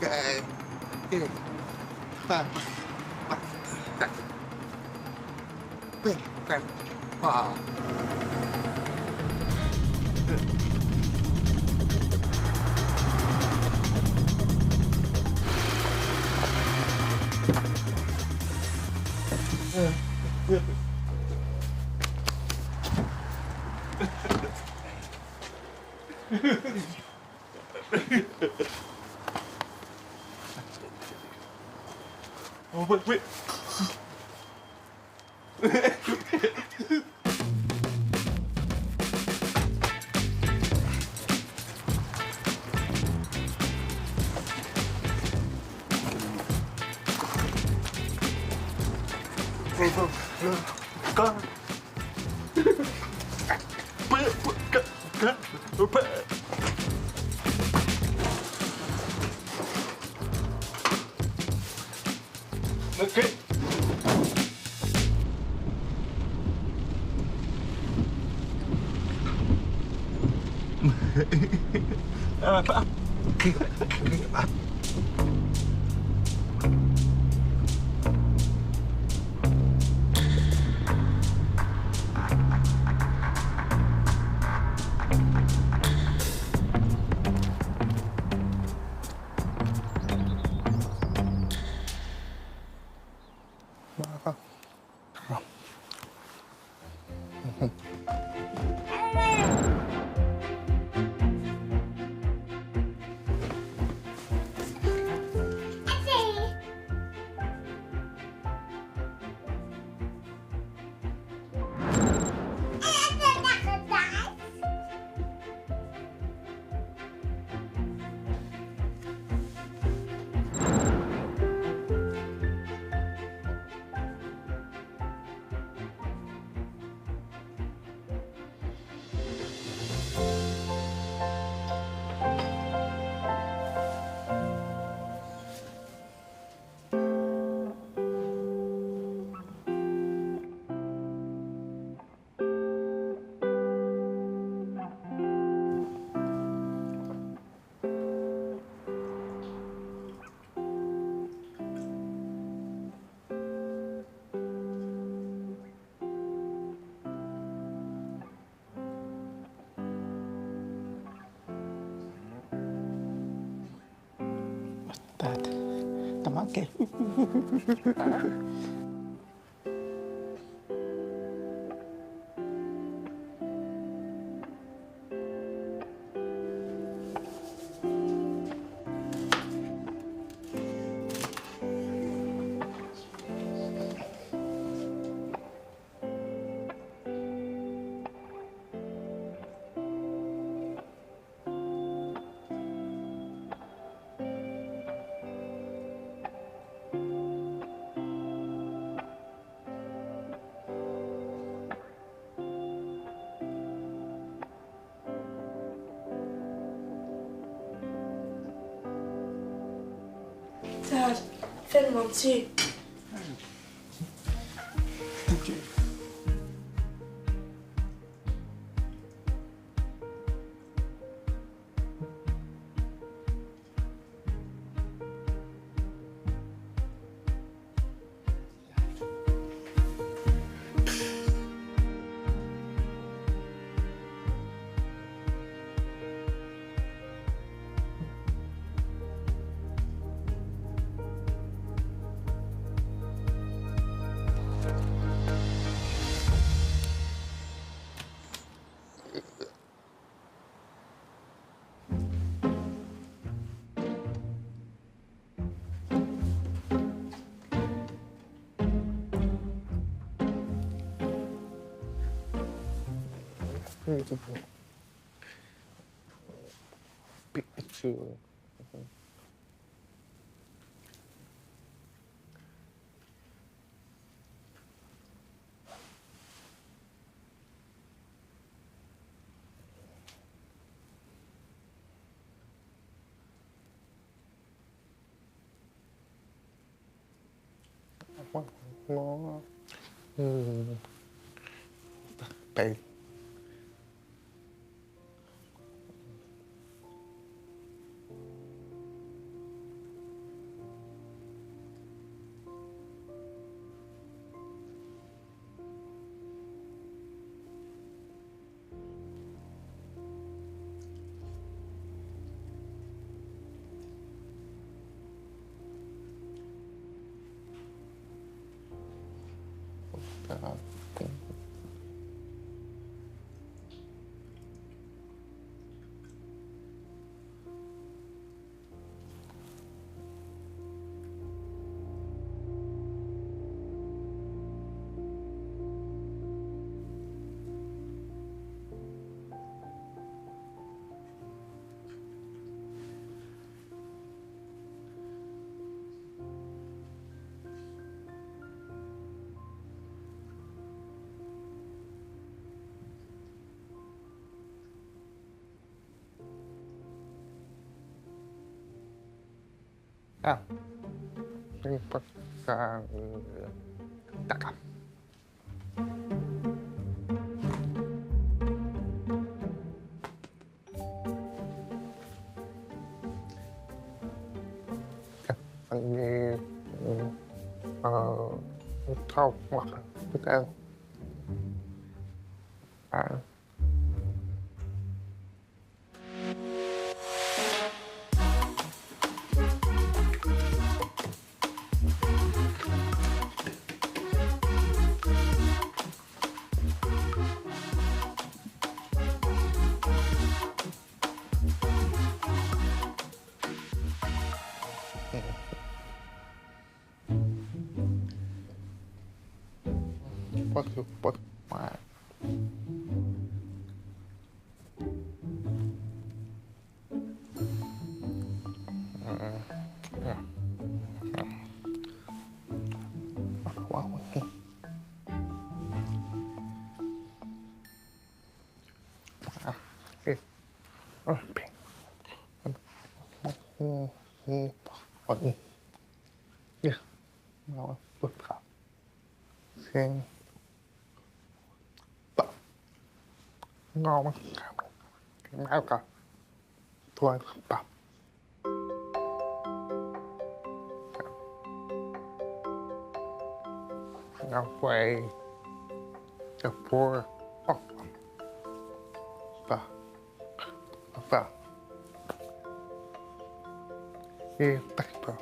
cái cái ta ta cái à oh wait con okay. Apa? Tamake. Dad, film too. Thank you. Beautiful picture. Nó tại à cái bậc đặc cảm anh đi thao hoặc thức ăn à bớt mà quá cái bèn yeah nó bớt khảo xem tập ngon lắm cái máu cả thôi tập ngon quay the poor oh tập cái tách vào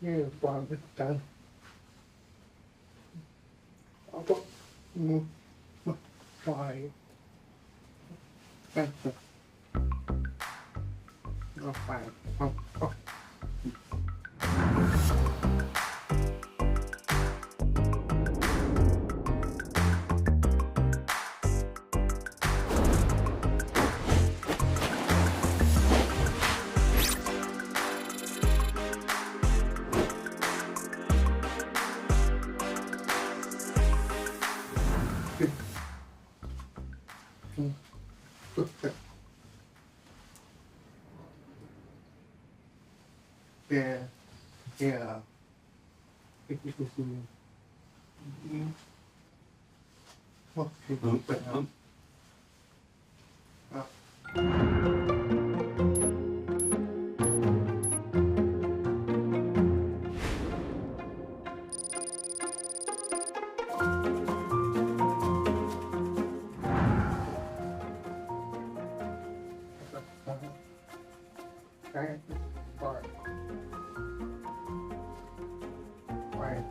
như toàn cái trắng nó có phải nó phải không không yeah yeah what cái part right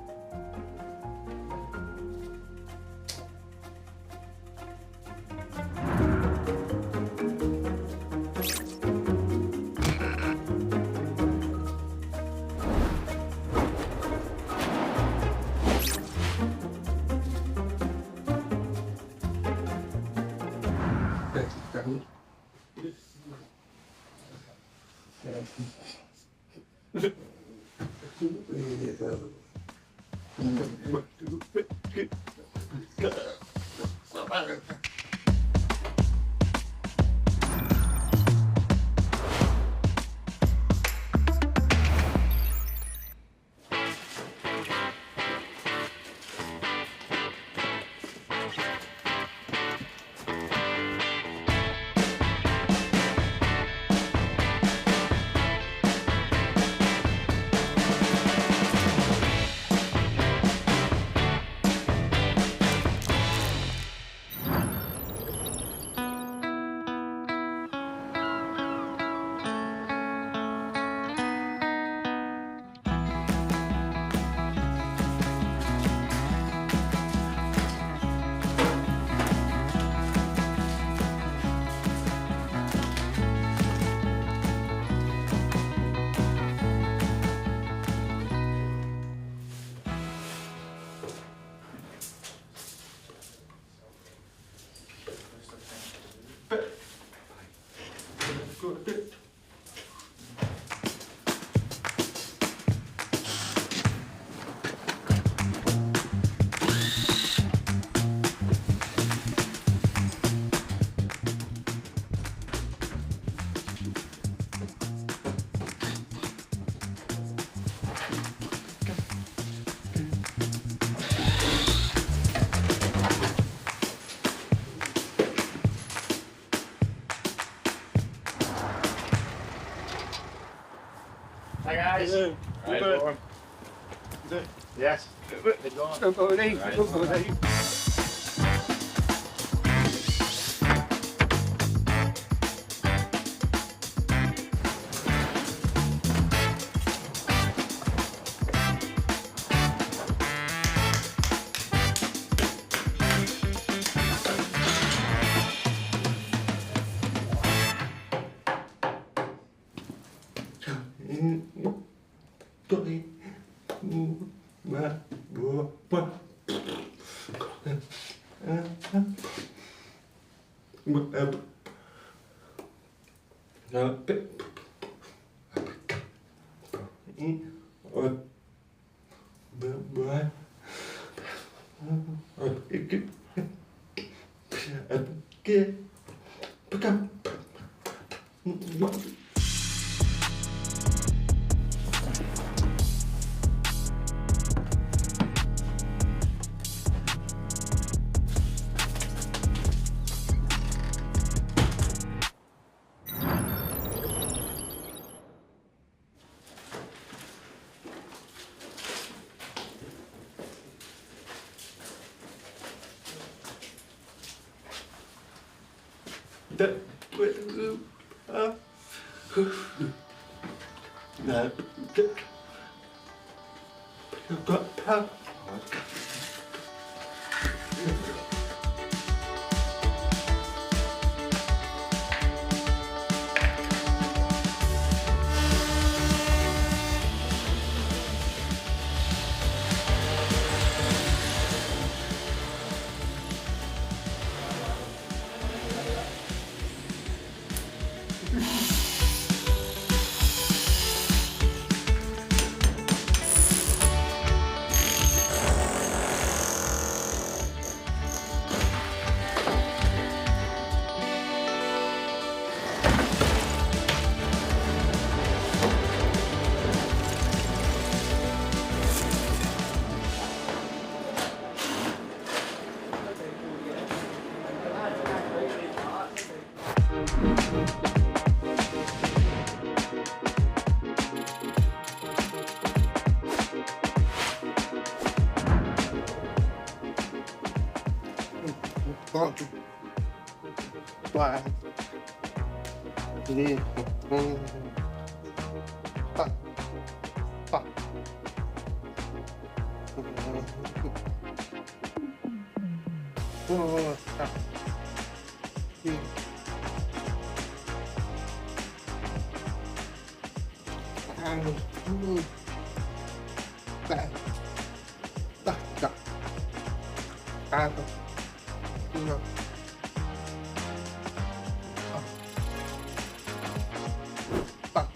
Hi guys. Good. Right, Good. Lauren. Good. Yes. Don't go there. Don't go there. Tôi ba bùa ba Qua đi tắt tắt tắt đi ăn tắt tắt tắt ăn nó tắt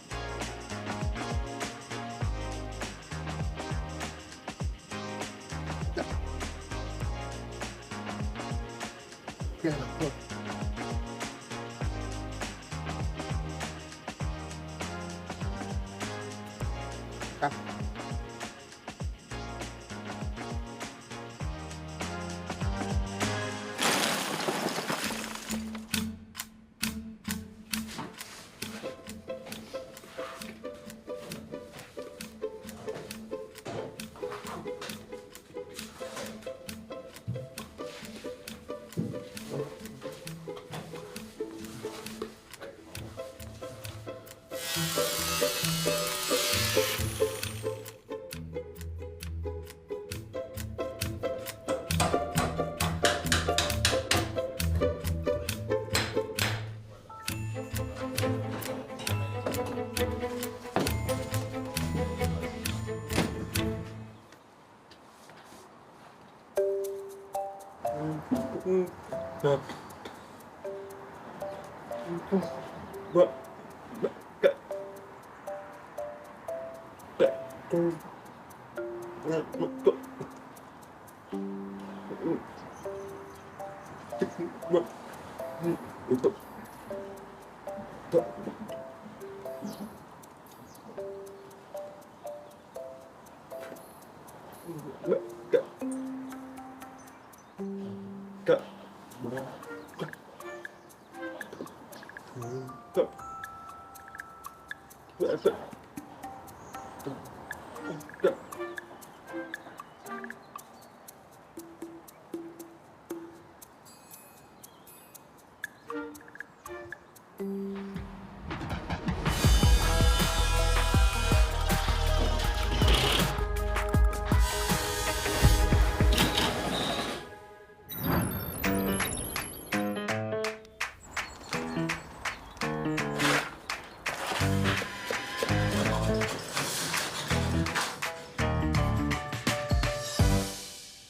Piano, piano. Cắt.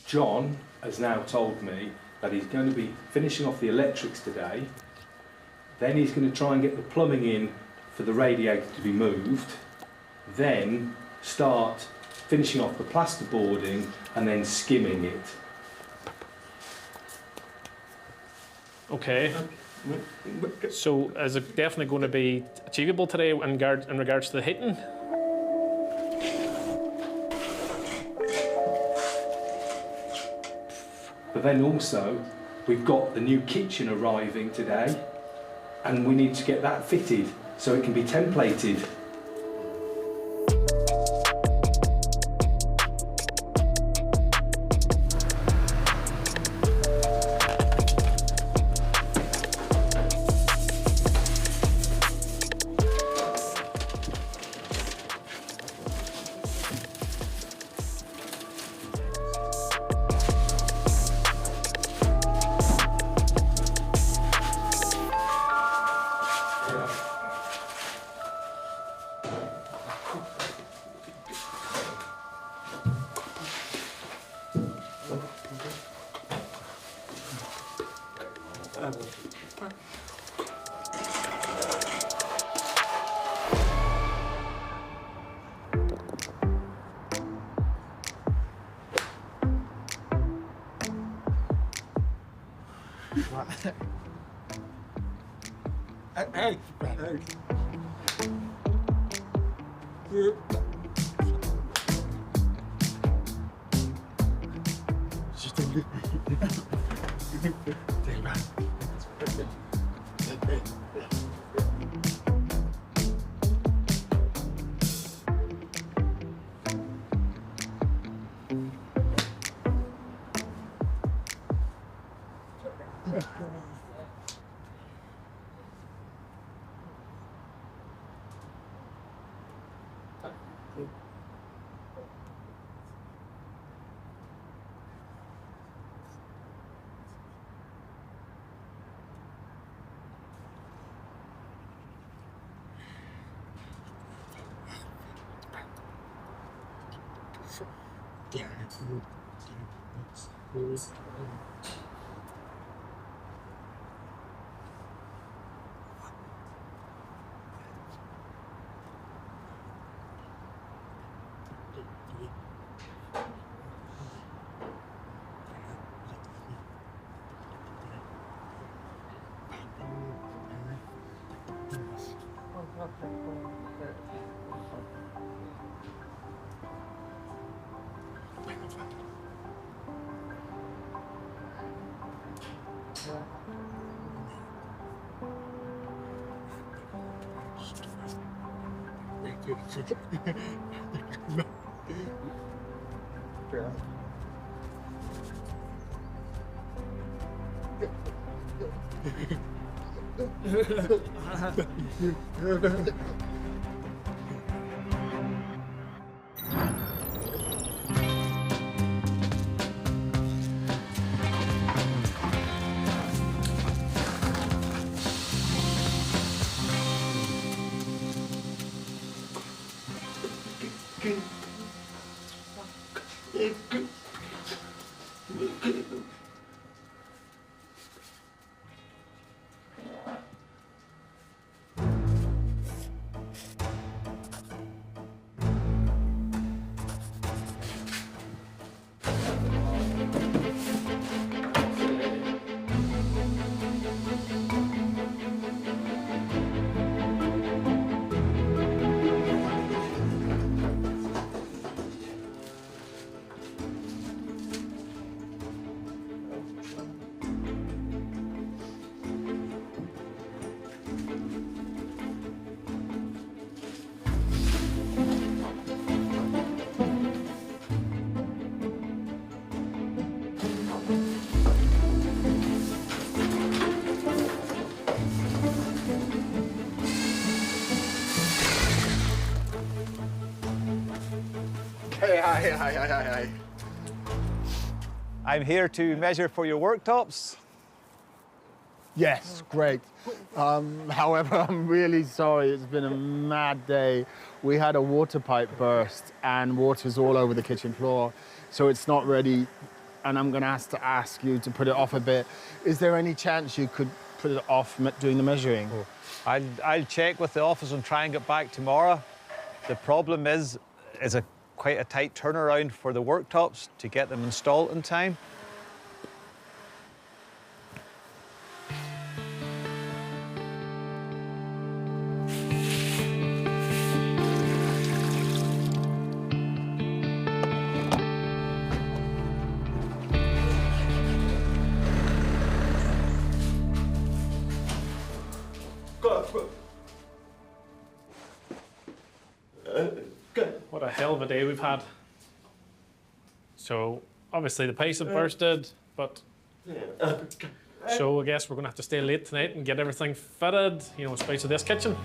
John has now told me that he's going to be finishing off the electrics today, then he's going to try and get the plumbing in for the radiator to be moved, then start finishing off the plasterboarding and then skimming it. Okay. So is it definitely going to be achievable today in regards to the heating? But then also, we've got the new kitchen arriving today, and we need to get that fitted so it can be templated. Hey. Hey. I'm here to measure for your worktops. Yes, great. However, I'm really sorry. It's been a mad day. We had a water pipe burst and water's all over the kitchen floor, so it's not ready. And I'm going to have to ask you to put it off a bit. Is there any chance you could put it off doing the measuring? I'll check with the office and try and get back tomorrow. The problem is quite a tight turnaround for the worktops to get them installed in time. What a hell of a day we've had. So, obviously the pipes have bursted, but... So I guess we're going to have to stay late tonight and get everything fitted, you know, in space of this kitchen.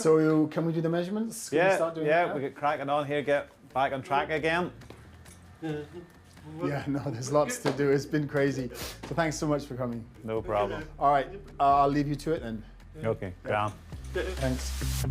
So can we do the measurements? Can we Yeah, start doing yeah, that? we get cracking on here, get back on track again. Yeah, no, there's lots to do. It's been crazy. So thanks so much for coming. No problem. All right, I'll leave you to it then. Okay, grand. Thanks.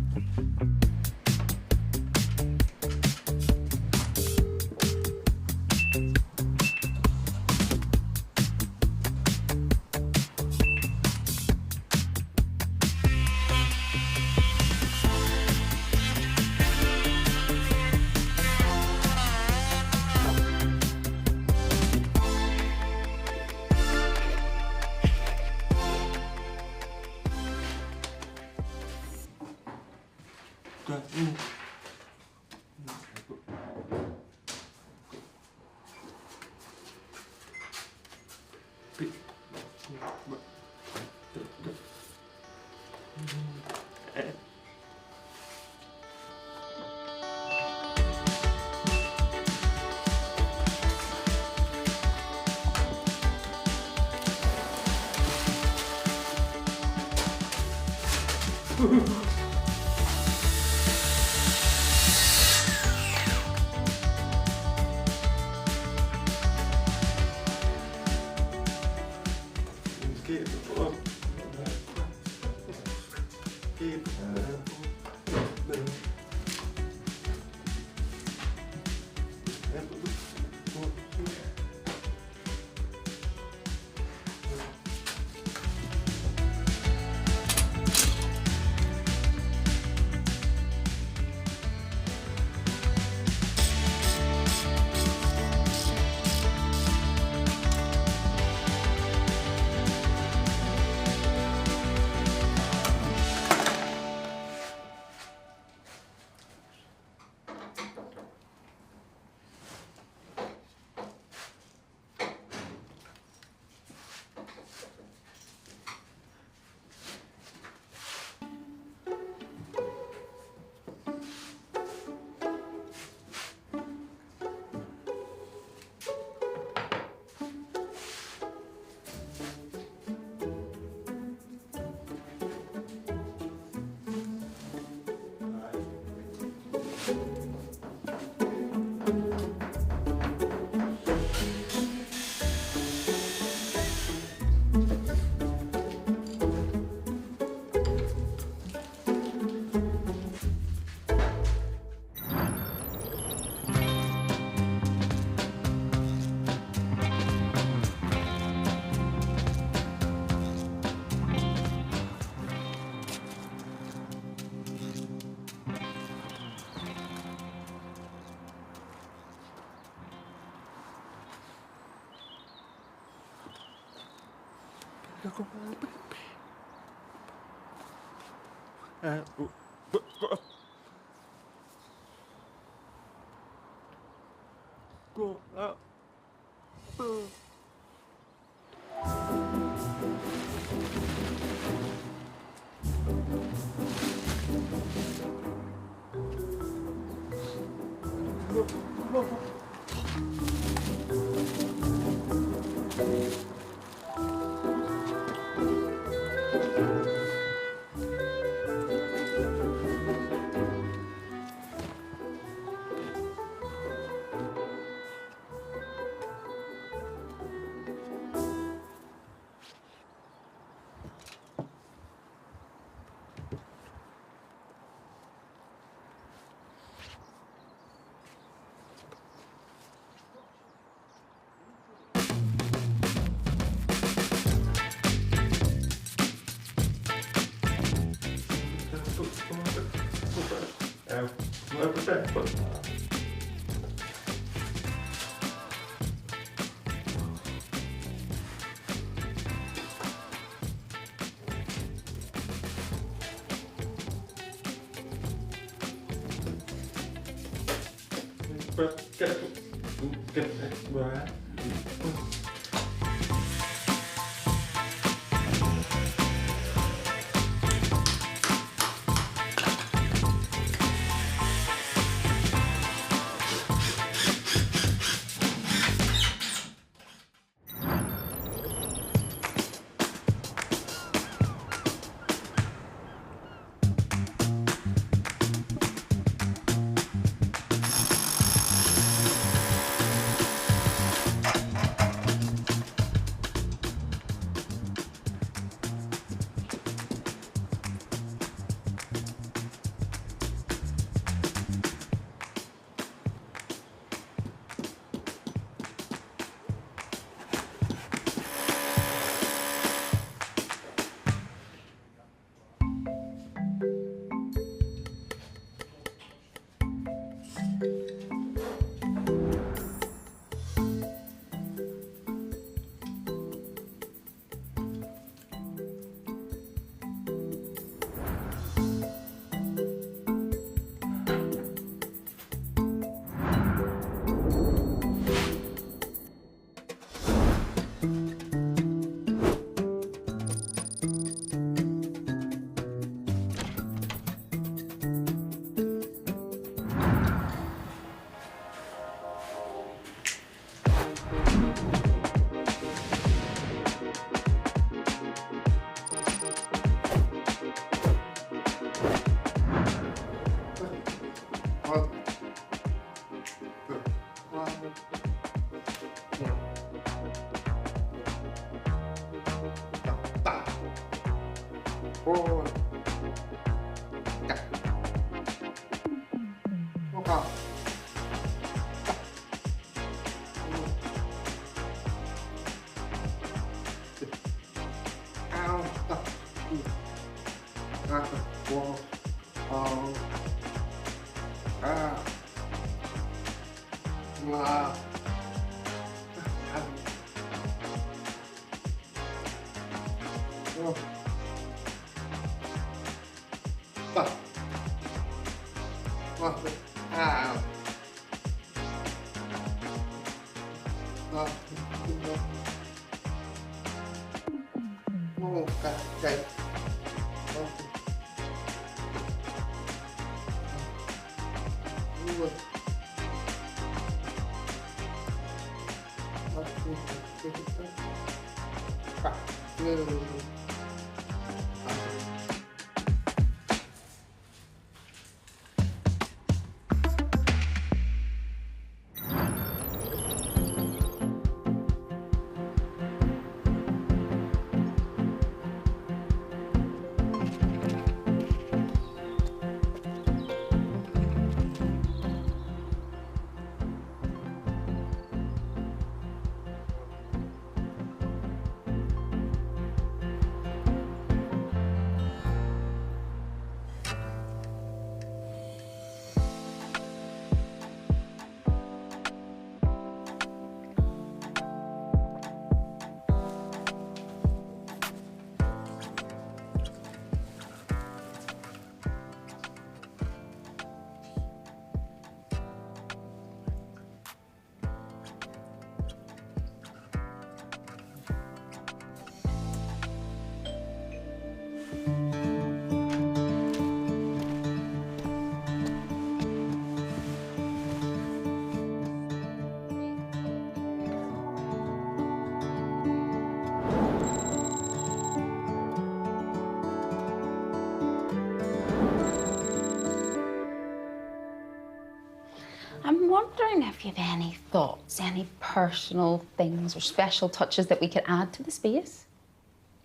I'm wondering if you have any thoughts, any personal things or special touches that we could add to the space?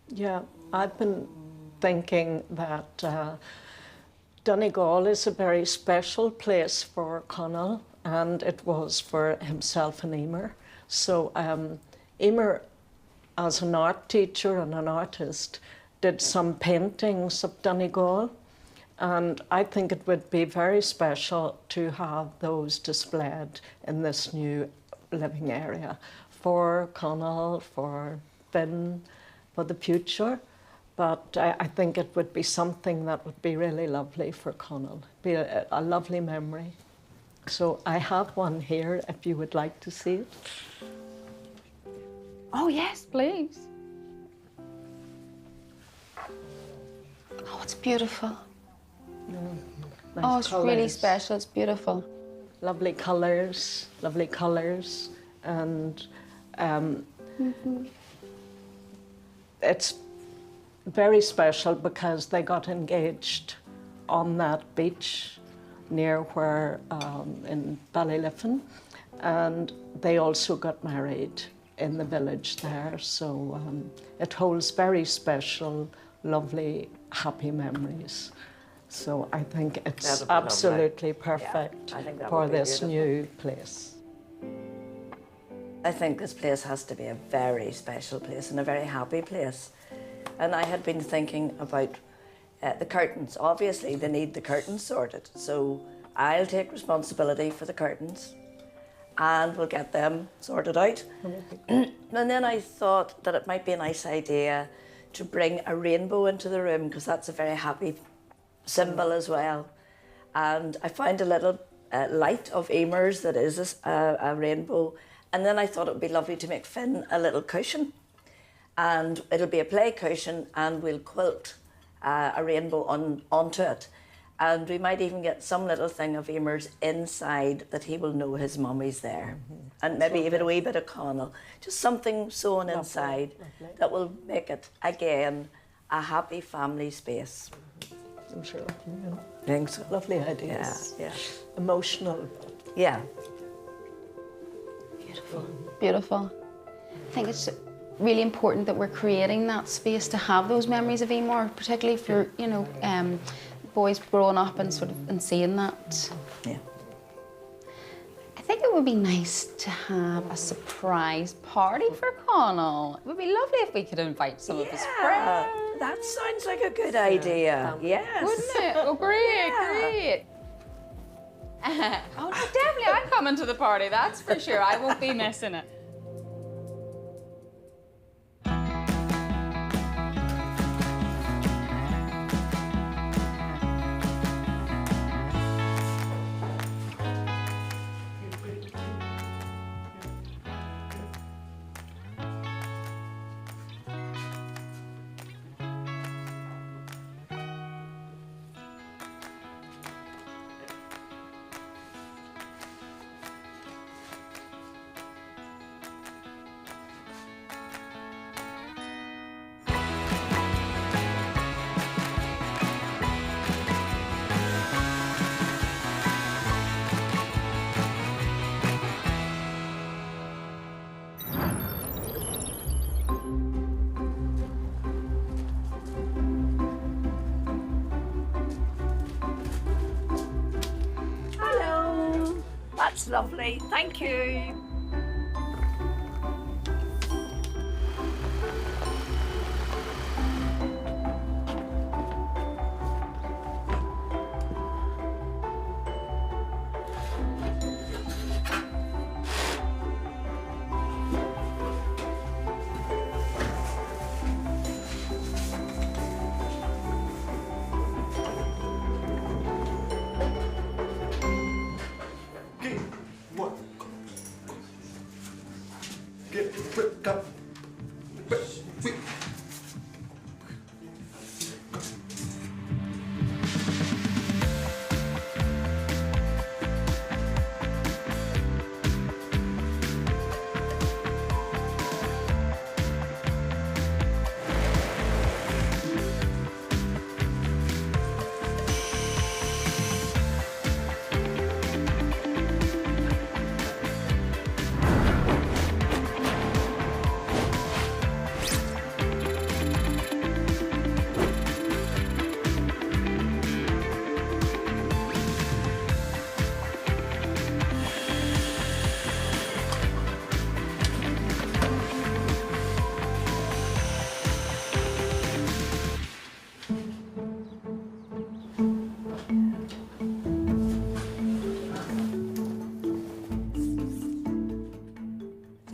Yeah, I've been thinking that Donegal is a very special place for Connell, and it was for himself and Emer. So Emer, as an art teacher and an artist, did some paintings of Donegal, And I think it would be very special to have those displayed in this new living area for Connell, for Finn, for the future. But I think it would be something that would be really lovely for Connell, be a lovely memory. So I have one here if you would like to see it. Oh, yes, please. Oh, it's beautiful. Nice Oh, it's really colours. special. It's beautiful. Lovely colours, and it's very special because they got engaged on that beach near where in Ballyliffin, and they also got married in the village there. So it holds very special, lovely, happy memories. So I think it's That'll be lovely. absolutely perfect Yeah, I think that for would be this beautiful. new place. I think this place has to be a very special place and a very happy place. And I had been thinking about the curtains. Obviously, they need the curtains sorted. So I'll take responsibility for the curtains and we'll get them sorted out. And then I thought that it might be a nice idea to bring a rainbow into the room because that's a very happy symbol as well. And I found a little light of Emer's that is a rainbow. And then I thought it would be lovely to make Finn a little cushion. And it'll be a play cushion and we'll quilt a rainbow onto it. And we might even get some little thing of Emer's inside that he will know his mummy's there. And maybe even a wee bit of Connell. Just something sewn inside that will make it, again, a happy family space. I'm sure. Think so? Lovely ideas. Yeah. Emotional. Yeah. Beautiful. Beautiful. I think it's really important that we're creating that space to have those memories of Emer, particularly for, you know, boys growing up and sort of and seeing that. Yeah. I think it would be nice to have a surprise party for Connell. It would be lovely if we could invite some of his friends. That sounds like a good idea. Yes. Wouldn't it? Oh, great, great. Oh, no, definitely, I'm coming to the party, that's for sure. I won't be missing it. Hello. That's lovely. Thank you.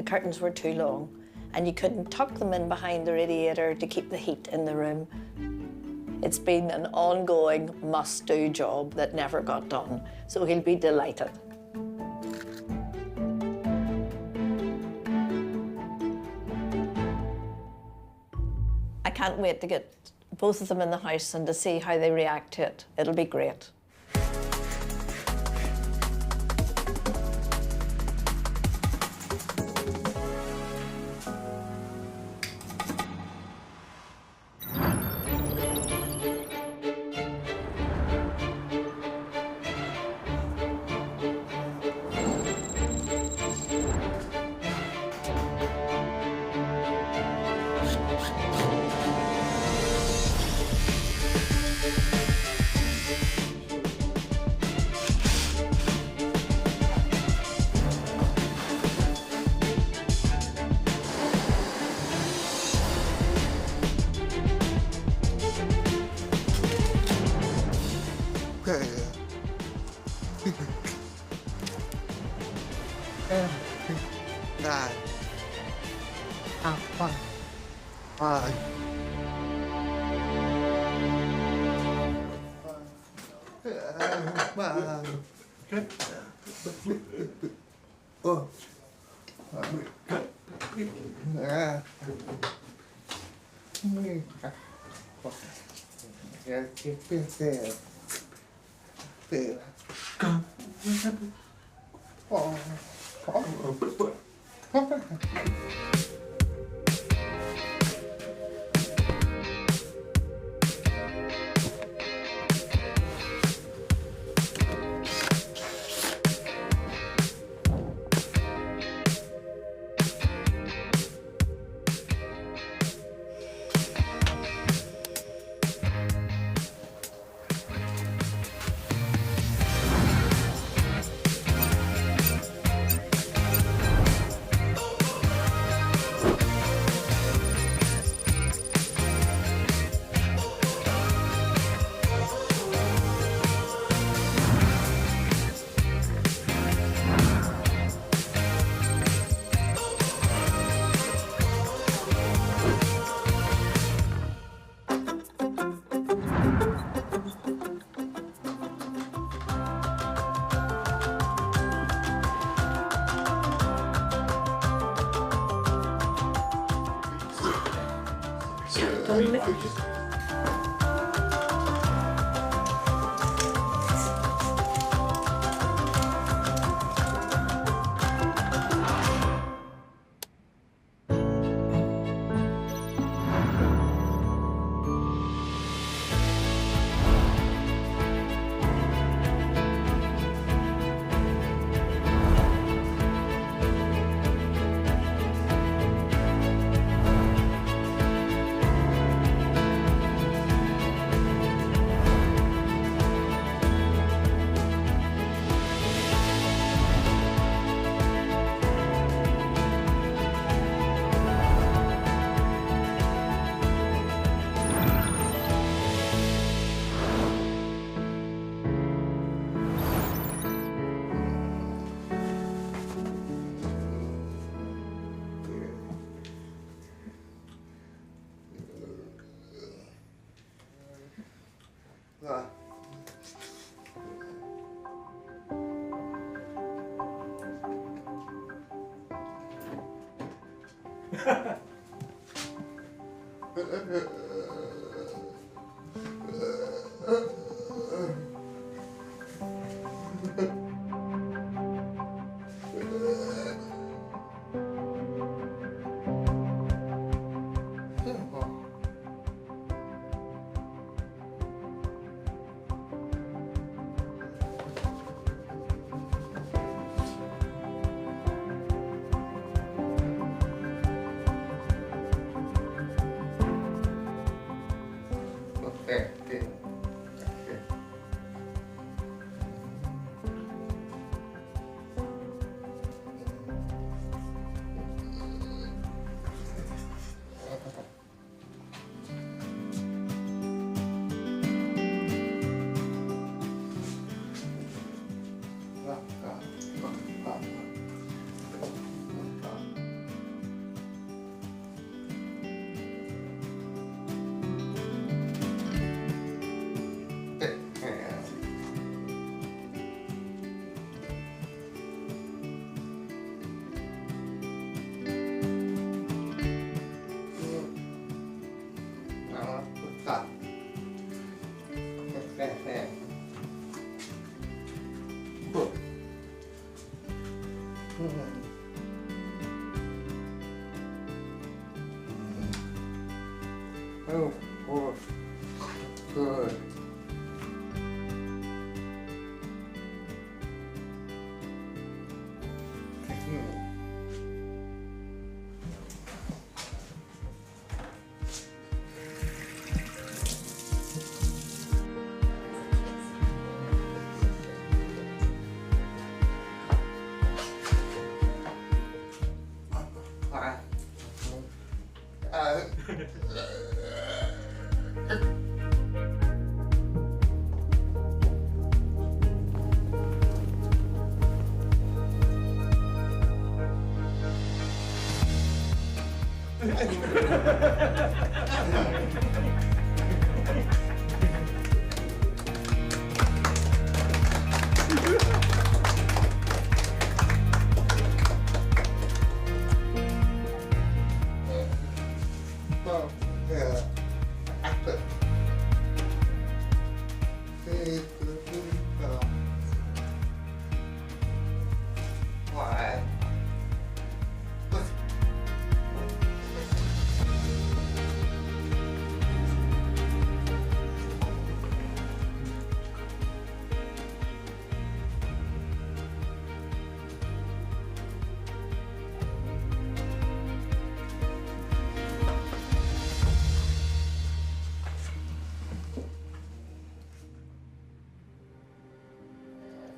curtains were too long and you couldn't tuck them in behind the radiator to keep the heat in the room. It's been an ongoing must-do job that never got done, so he'll be delighted. I can't wait to get both of them in the house and to see how they react to it. It'll be great. Oh, oh, good.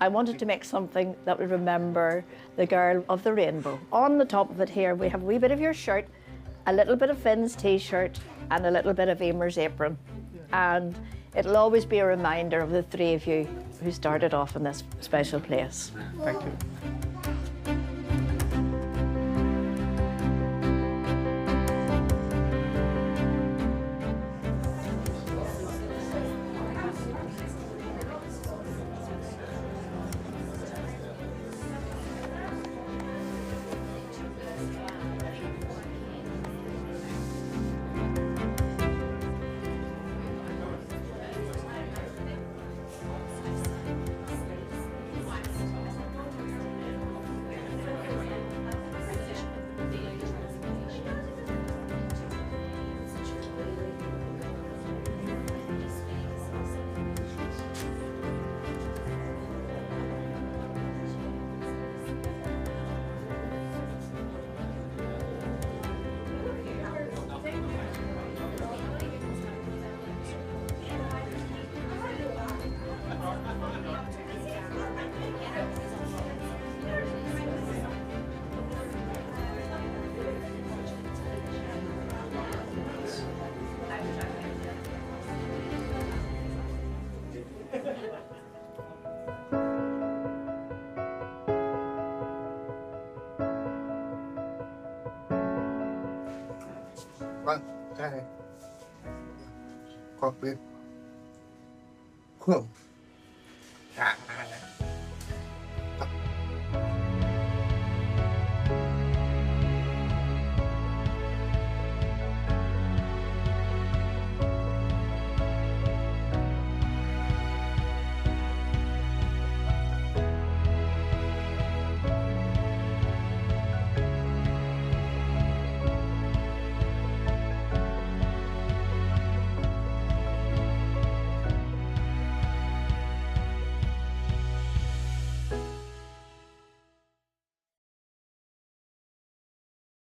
I wanted to make something that would remember the girl of the rainbow. On the top of it here, we have a wee bit of your shirt, a little bit of Finn's t-shirt, and a little bit of Emer's apron. And it'll always be a reminder of the three of you who started off in this special place. Thank you. One, two, coffee. Cool.